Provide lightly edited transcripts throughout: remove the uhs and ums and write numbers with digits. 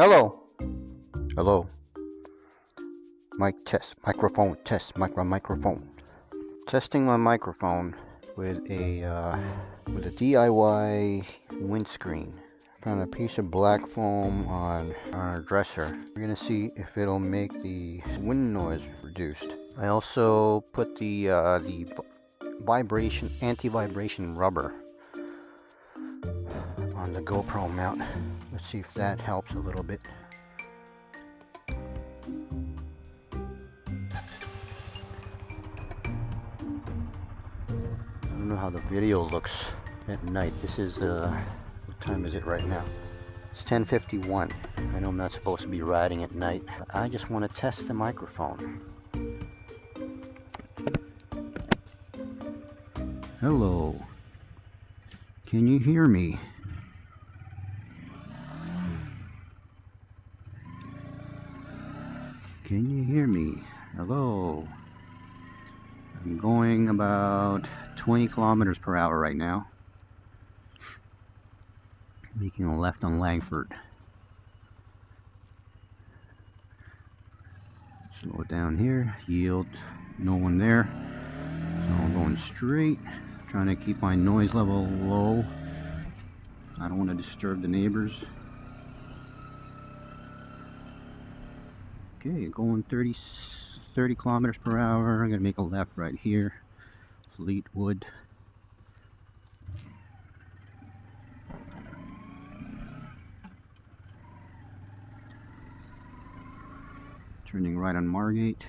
Hello. Hello. Mic test. Microphone test. Microphone. Testing my microphone with a DIY windscreen. Found a piece of black foam on our dresser. We're gonna see if it'll make the wind noise reduced. I also put the anti-vibration rubber on the GoPro mount. Let's see if that helps a little bit. I don't know how the video looks at night. This is what time is it right now? It's 10:51. I know I'm not supposed to be riding at night, but I just want to test the microphone. Hello. Can you hear me? Can you hear me? Hello. I'm going about 20 kilometers per hour right now. Making a left on Langford. Slow it down here. Yield. No one there. So I'm going straight. Trying to keep my noise level low. I don't want to disturb the neighbors. Okay, going 30 kilometers per hour. I'm gonna make a left right here. Fleetwood. Turning right on Margate.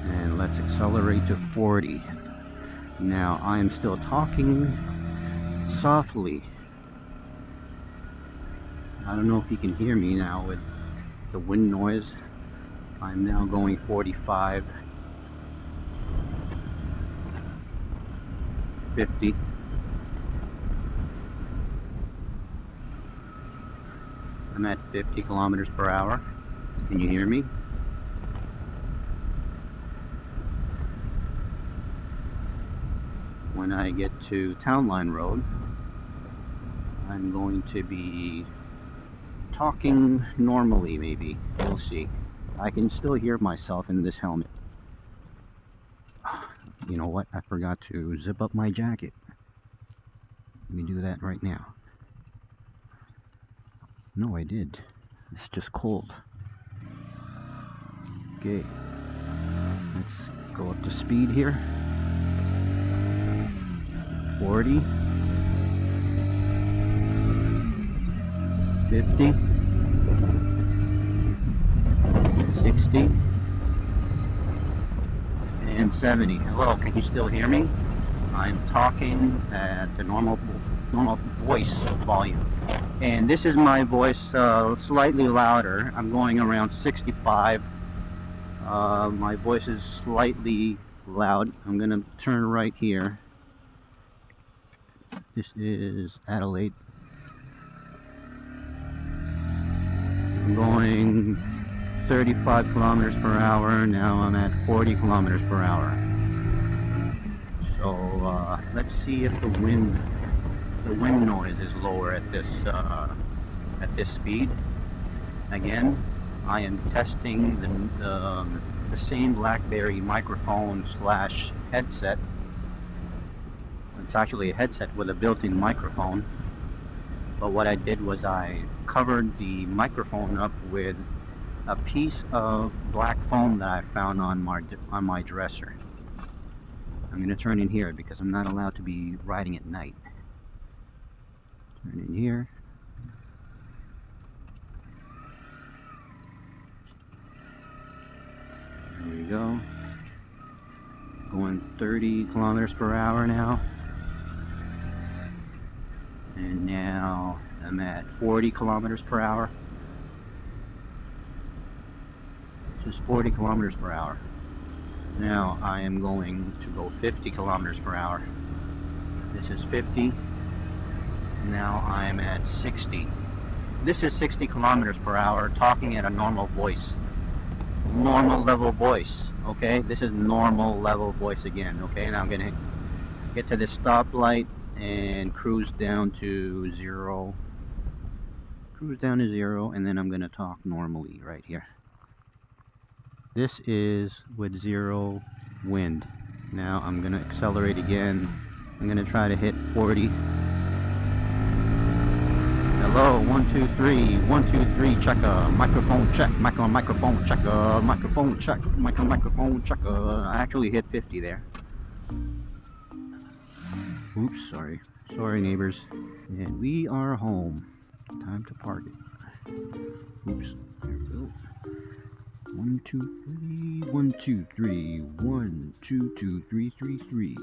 And let's accelerate to 40. Now I am still talking softly. I don't know if you can hear me now with the wind noise. I'm now going 45, 50. I'm at 50 kilometers per hour. Can you hear me? When I get to Town Line Road, I'm going to be talking normally, maybe. We'll see. I can still hear myself in this helmet. You know what? I forgot to zip up my jacket. Let me do that right now. No, I did. It's just cold. Okay. Let's go up to speed here. 40. 50, 60, and 70. Hello, can you still hear me? I'm talking at the normal voice volume. And this is my voice, slightly louder. I'm going around 65. My voice is slightly loud. I'm gonna turn right here. This is Adelaide. I'm going 35 kilometers per hour. Now I'm at 40 kilometers per hour. So let's see if the wind noise is lower at this speed. Again, I am testing the same BlackBerry microphone slash headset. It's actually a headset with a built-in microphone. But what I did was I covered the microphone up with a piece of black foam that I found on my dresser. I'm going to turn in here because I'm not allowed to be riding at night. Turn in here. There we go. Going 30 kilometers per hour now. And now I'm at 40 kilometers per hour. This is 40 kilometers per hour. Now I am going to go 50 kilometers per hour. This is 50. Now I am at 60. This is 60 kilometers per hour, talking at a normal voice. Normal level voice, okay? This is normal level voice again, okay? Now I'm gonna get to this stoplight and cruise down to 0. Cruise down to 0, and then I'm gonna talk normally right here. This is with 0 wind. Now I'm gonna accelerate again. I'm gonna try to hit 40. Hello, 1 2 3, 1 2 3, check microphone check, microphone check, microphone check, microphone check. I actually hit 50 there. Oops, sorry, neighbors. And we are home. Time to park it. Oops, there we go. 1 2 3, 1 2 3, 1 2 2 3 3 3.